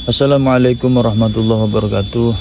Assalamualaikum warahmatullahi wabarakatuh.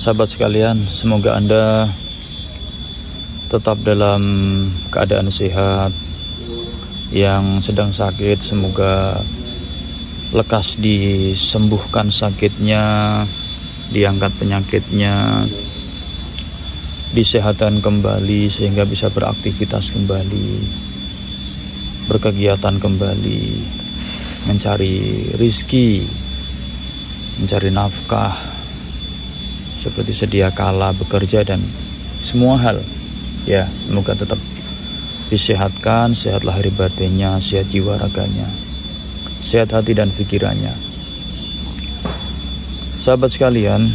Sahabat sekalian, semoga Anda tetap dalam keadaan sehat. Yang sedang sakit semoga lekas disembuhkan sakitnya, diangkat penyakitnya, disehatkan kembali sehingga bisa beraktivitas kembali, berkegiatan kembali, mencari rizki, mencari nafkah seperti sedia kala, bekerja dan semua hal. Ya, semoga tetap disehatkan, sehat lahir batinnya, sehat jiwa raganya, sehat hati dan pikirannya. Sahabat sekalian,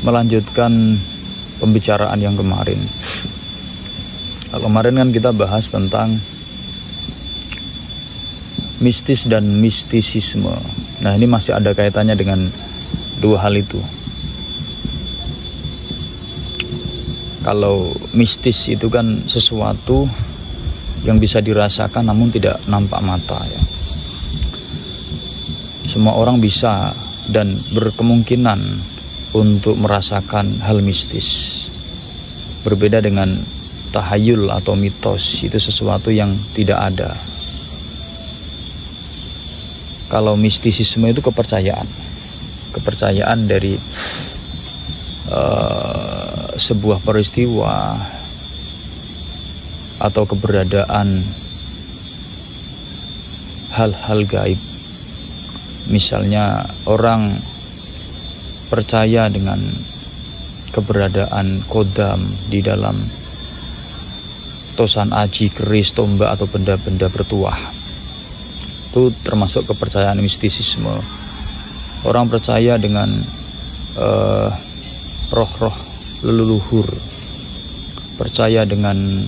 melanjutkan pembicaraan yang kemarin. Kemarin kan kita bahas tentang mistis dan mistisisme. Nah, ini masih ada kaitannya dengan dua hal itu. Kalau mistis itu kan sesuatu yang bisa dirasakan namun tidak nampak mata, ya. Semua orang bisa dan berkemungkinan untuk merasakan hal mistis. Berbeda dengan tahayul atau mitos, itu sesuatu yang tidak ada. Kalau mistisisme itu kepercayaan dari sebuah peristiwa atau keberadaan hal-hal gaib. Misalnya orang percaya dengan keberadaan kodam di dalam tosan aji, keris, tombak atau benda-benda bertuah. Itu termasuk kepercayaan mistisisme. Orang percaya dengan roh-roh leluhur, percaya dengan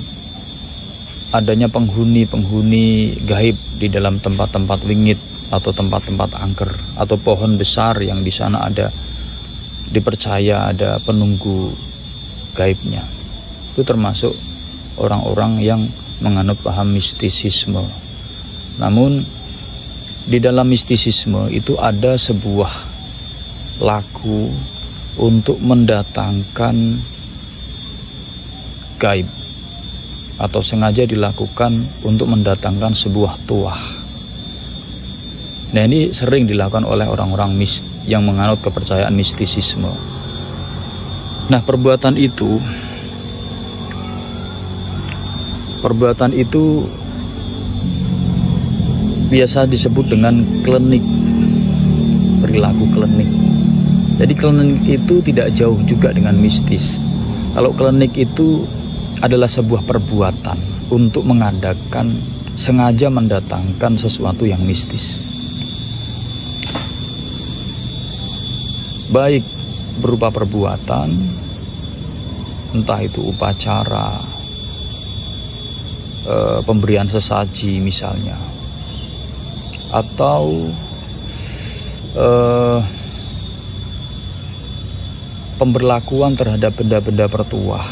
adanya penghuni gaib di dalam tempat-tempat wingit atau tempat-tempat angker atau pohon besar yang di sana ada, dipercaya ada penunggu gaibnya. Itu termasuk orang-orang yang menganut paham mistisisme. Namun di dalam mistisisme itu ada sebuah laku untuk mendatangkan gaib, atau sengaja dilakukan untuk mendatangkan sebuah tuah. Nah, ini sering dilakukan oleh orang-orang yang menganut kepercayaan mistisisme. Nah, perbuatan itu biasa disebut dengan klinik, perilaku klinik. Jadi klinik itu tidak jauh juga dengan mistis. Kalau klinik itu adalah sebuah perbuatan untuk mengadakan, sengaja mendatangkan sesuatu yang mistis. Baik berupa perbuatan, entah itu upacara, pemberian sesaji misalnya, atau pemberlakuan terhadap benda-benda bertuah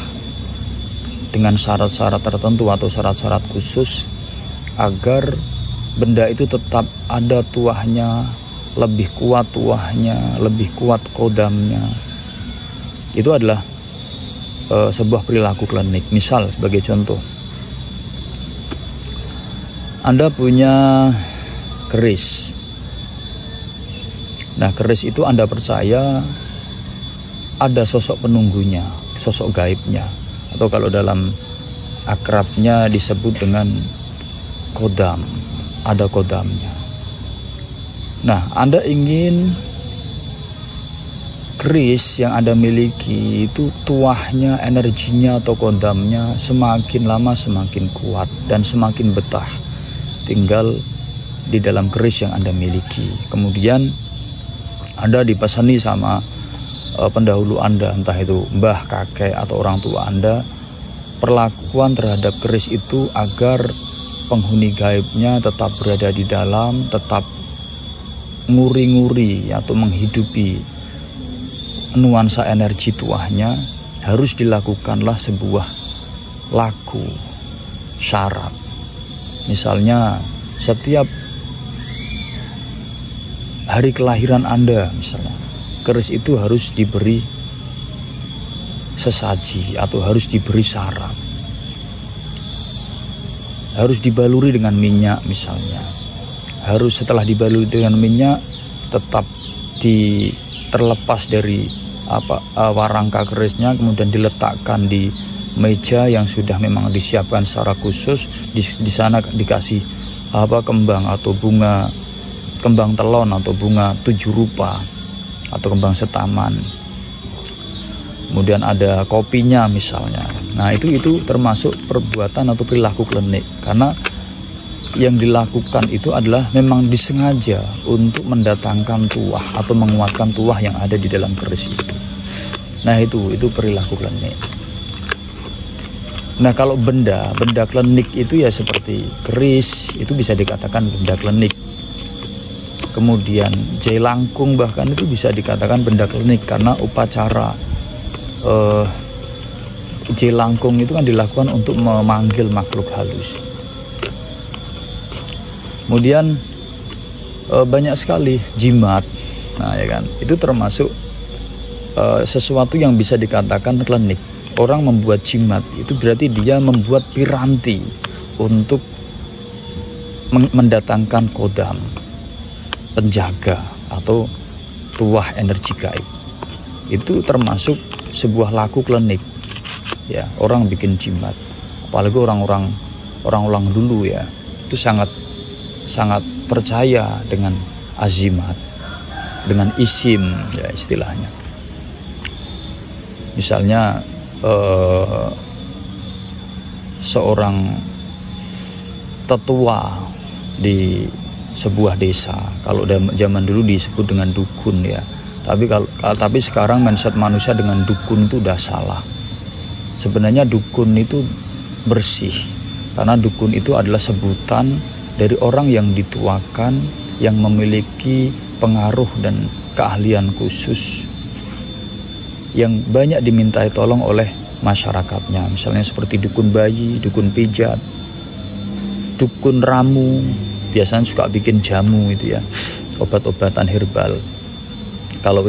dengan syarat-syarat tertentu atau syarat-syarat khusus agar benda itu tetap ada tuahnya, lebih kuat tuahnya, lebih kuat kodamnya. Itu adalah sebuah perilaku klinik. Misal sebagai contoh, Anda punya keris. Nah, keris itu Anda percaya ada sosok penunggunya, sosok gaibnya, atau kalau dalam akrabnya disebut dengan kodam, ada kodamnya. Nah, Anda ingin keris yang Anda miliki itu tuahnya, energinya atau kodamnya semakin lama semakin kuat dan semakin betah tinggal di dalam keris yang Anda miliki. Kemudian Anda dipesani sama pendahulu Anda, entah itu mbah, kakek atau orang tua Anda, perlakuan terhadap keris itu agar penghuni gaibnya tetap berada di dalam, tetap nguri-nguri atau menghidupi nuansa energi tuahnya. Harus dilakukanlah sebuah laku, syarat. Misalnya setiap hari kelahiran Anda misalnya, keris itu harus diberi sesaji atau harus diberi syarat, harus dibaluri dengan minyak misalnya, harus setelah dibaluri dengan minyak tetap terlepas dari warangka kerisnya, kemudian diletakkan di meja yang sudah memang disiapkan secara khusus. Di sana dikasih kembang atau bunga, kembang telon atau bunga 7 rupa atau kembang setaman. Kemudian ada kopinya misalnya. Nah, itu termasuk perbuatan atau perilaku klinik, karena yang dilakukan itu adalah memang disengaja untuk mendatangkan tuah atau menguatkan tuah yang ada di dalam keris itu. Nah, itu perilaku klinik. Nah, kalau benda klinik itu ya seperti keris, itu bisa dikatakan benda klinik. Kemudian jailangkung bahkan itu bisa dikatakan benda klinik, karena upacara jailangkung itu kan dilakukan untuk memanggil makhluk halus. Kemudian banyak sekali jimat. Nah, ya kan, itu termasuk sesuatu yang bisa dikatakan klinik. Orang membuat jimat itu berarti dia membuat piranti untuk mendatangkan kodam, penjaga atau tuah energi gaib. Itu termasuk sebuah laku klinik. Ya, orang bikin jimat, apalagi orang-orang dulu ya, itu sangat percaya dengan azimat, dengan isim ya istilahnya. Misalnya seorang tetua di sebuah desa, kalau zaman dulu disebut dengan dukun ya, tapi sekarang mindset manusia dengan dukun itu udah salah. Sebenarnya dukun itu bersih, karena dukun itu adalah sebutan dari orang yang dituakan, yang memiliki pengaruh dan keahlian khusus, yang banyak dimintai tolong oleh masyarakatnya. Misalnya seperti dukun bayi, dukun pijat, dukun ramu, biasanya suka bikin jamu itu ya, obat-obatan herbal. Kalau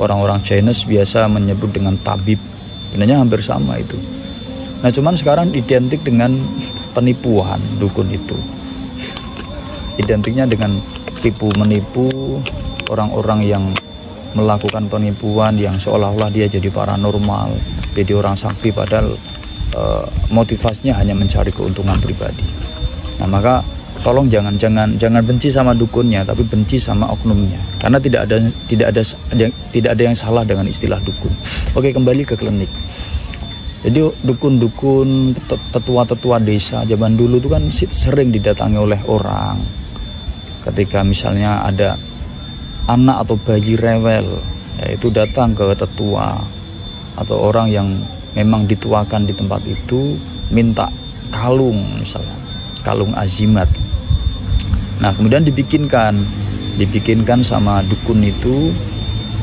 orang-orang Chinese biasa menyebut dengan tabib, sebenarnya hampir sama itu. Nah, cuman sekarang identik dengan penipuan dukun itu. Identiknya dengan tipu menipu orang-orang yang melakukan penipuan yang seolah-olah dia jadi paranormal, jadi orang sakti, padahal motivasinya hanya mencari keuntungan pribadi. Nah, maka tolong jangan benci sama dukunnya, tapi benci sama oknumnya, karena tidak ada yang salah dengan istilah dukun. Oke, kembali ke klinik. Jadi dukun-dukun, tetua-tetua desa zaman dulu itu kan sering didatangi oleh orang. Ketika misalnya ada anak atau bayi rewel, yaitu datang ke tetua atau orang yang memang dituakan di tempat itu, minta kalung misalnya, kalung azimat. Nah, kemudian dibikinkan sama dukun itu.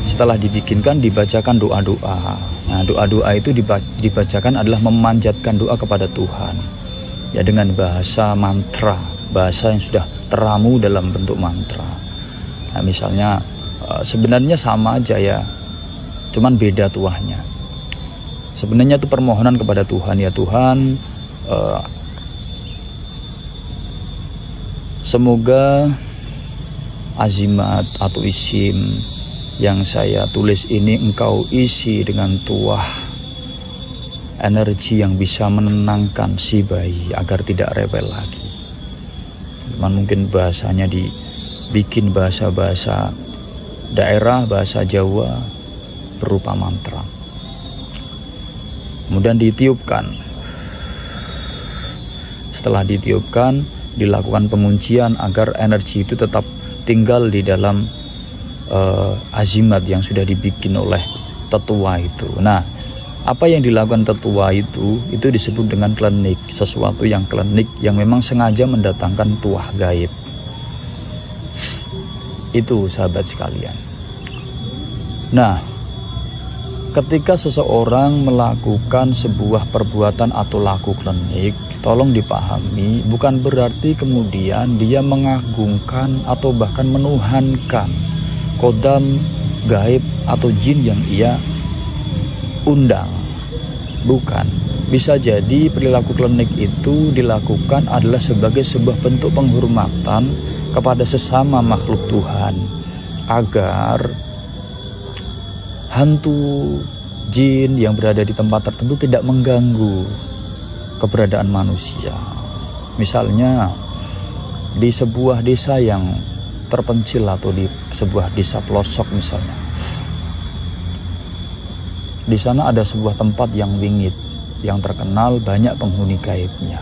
Setelah dibikinkan, dibacakan doa-doa. Nah, doa-doa itu dibacakan adalah memanjatkan doa kepada Tuhan ya, dengan bahasa mantra, bahasa yang sudah teramu dalam bentuk mantra. Nah, misalnya sebenarnya sama aja ya, cuman beda tuahnya. Sebenarnya itu permohonan kepada Tuhan, ya Tuhan, semoga azimat atau isim yang saya tulis ini Engkau isi dengan tuah energi yang bisa menenangkan si bayi agar tidak rebel lagi. Cuman mungkin bahasanya dibikin bahasa-bahasa daerah, bahasa Jawa berupa mantra. Kemudian ditiupkan. Setelah ditiupkan, dilakukan penguncian agar energi itu tetap tinggal di dalam azimat yang sudah dibikin oleh tetua itu. Nah, apa yang dilakukan tetua itu disebut dengan klinik, sesuatu yang klinik yang memang sengaja mendatangkan tuah gaib. Itu sahabat sekalian. Nah, ketika seseorang melakukan sebuah perbuatan atau laku klinik, tolong dipahami, bukan berarti kemudian dia mengagungkan atau bahkan menuhankan kodam gaib atau jin yang ia undang. Bukan. Bisa jadi perilaku klinik itu dilakukan adalah sebagai sebuah bentuk penghormatan kepada sesama makhluk Tuhan, agar hantu jin yang berada di tempat tertentu tidak mengganggu keberadaan manusia. Misalnya di sebuah desa yang terpencil atau di sebuah desa pelosok misalnya, di sana ada sebuah tempat yang wingit, yang terkenal banyak penghuni gaibnya.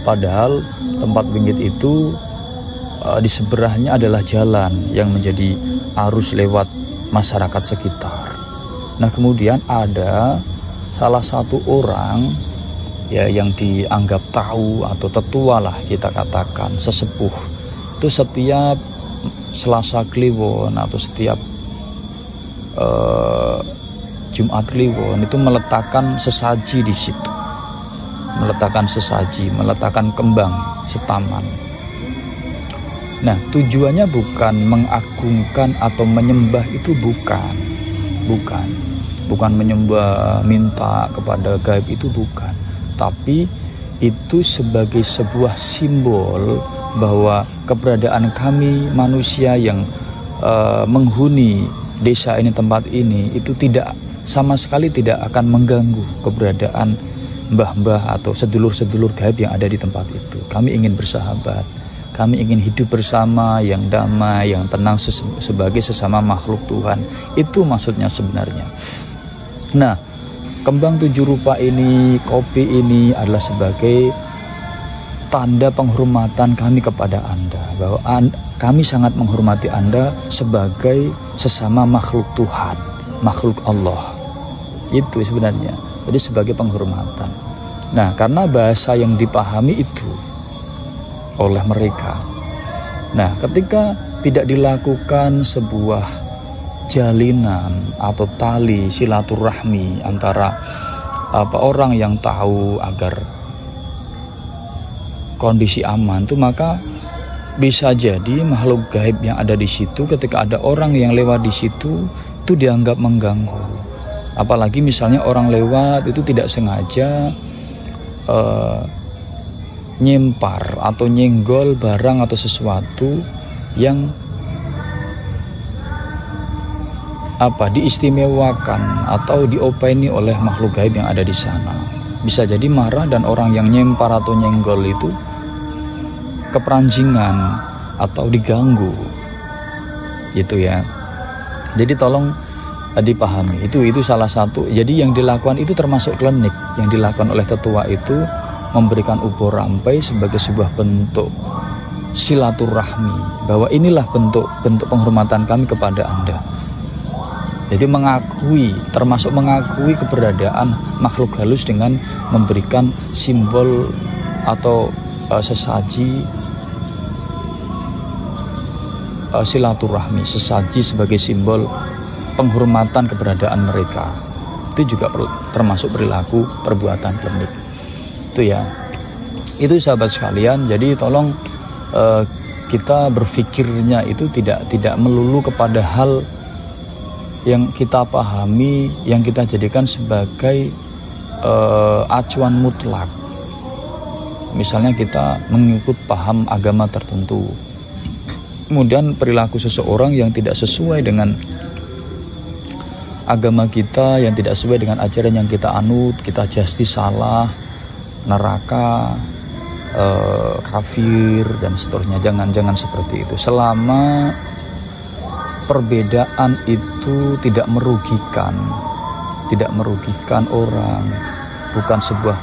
Padahal tempat wingit itu di seberangnya adalah jalan yang menjadi arus lewat masyarakat sekitar. Nah, kemudian ada salah satu orang ya yang dianggap tahu atau tetua lah kita katakan, sesepuh, itu setiap Selasa Kliwon atau setiap Jumat Kliwon itu meletakkan sesaji di situ, meletakkan kembang setaman. Nah, tujuannya bukan mengagungkan atau menyembah, itu bukan menyembah minta kepada gaib, itu bukan, tapi itu sebagai sebuah simbol bahwa keberadaan kami manusia yang menghuni desa ini, tempat ini, itu tidak sama sekali tidak akan mengganggu keberadaan mbah-mbah atau sedulur-sedulur gaib yang ada di tempat itu. Kami ingin bersahabat, kami ingin hidup bersama yang damai, yang tenang sebagai sesama makhluk Tuhan. Itu maksudnya sebenarnya. Nah, kembang 7 rupa ini, kopi ini adalah sebagai tanda penghormatan kami kepada Anda, bahwa kami sangat menghormati Anda sebagai sesama makhluk Tuhan, makhluk Allah. Itu sebenarnya, jadi sebagai penghormatan. Nah, karena bahasa yang dipahami itu oleh mereka, nah ketika tidak dilakukan sebuah jalinan atau tali silaturahmi antara orang yang tahu agar kondisi aman itu, maka bisa jadi makhluk gaib yang ada di situ ketika ada orang yang lewat di situ itu dianggap mengganggu. Apalagi misalnya orang lewat itu tidak sengaja nyempar atau nyenggol barang atau sesuatu yang diistimewakan atau diopeni oleh makhluk gaib yang ada di sana. Bisa jadi marah, dan orang yang nyempar atau nyenggol itu keperanjingan atau diganggu, gitu ya. Jadi tolong dipahami, itu salah satu. Jadi yang dilakukan itu termasuk klinik. Yang dilakukan oleh tetua itu memberikan ubur rampai sebagai sebuah bentuk silaturahmi, bahwa inilah bentuk penghormatan kami kepada Anda. Jadi termasuk mengakui keberadaan makhluk halus dengan memberikan simbol atau sesaji silaturahmi, sesaji sebagai simbol penghormatan keberadaan mereka. Itu juga termasuk perilaku perbuatan klinik. Itu ya. Itu sahabat sekalian. Jadi tolong kita berpikirnya itu tidak melulu kepada hal yang kita pahami, yang kita jadikan sebagai acuan mutlak. Misalnya kita mengikut paham agama tertentu, kemudian perilaku seseorang yang tidak sesuai dengan agama kita, yang tidak sesuai dengan ajaran yang kita anut, kita jadi salah, neraka, kafir, dan seterusnya. Jangan seperti itu. Selama perbedaan itu tidak merugikan orang, bukan sebuah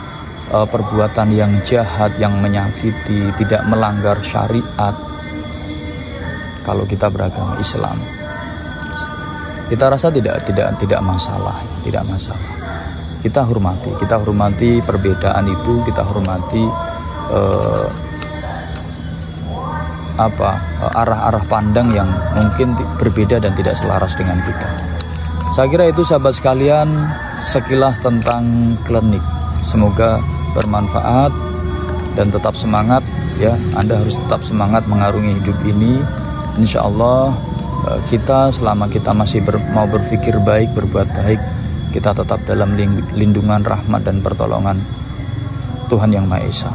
perbuatan yang jahat, yang menyakiti, tidak melanggar syariat. Kalau kita beragama Islam, kita rasa tidak masalah. Kita hormati perbedaan itu, kita hormati arah-arah pandang yang mungkin berbeda dan tidak selaras dengan kita. Saya kira itu sahabat sekalian sekilas tentang klinik. Semoga bermanfaat dan tetap semangat ya. Anda harus tetap semangat mengarungi hidup ini. Insya Allah kita selama kita masih mau berpikir baik, berbuat baik, kita tetap dalam lindungan, rahmat dan pertolongan Tuhan Yang Maha Esa.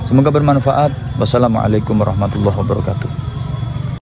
Semoga bermanfaat. Wassalamualaikum warahmatullahi wabarakatuh.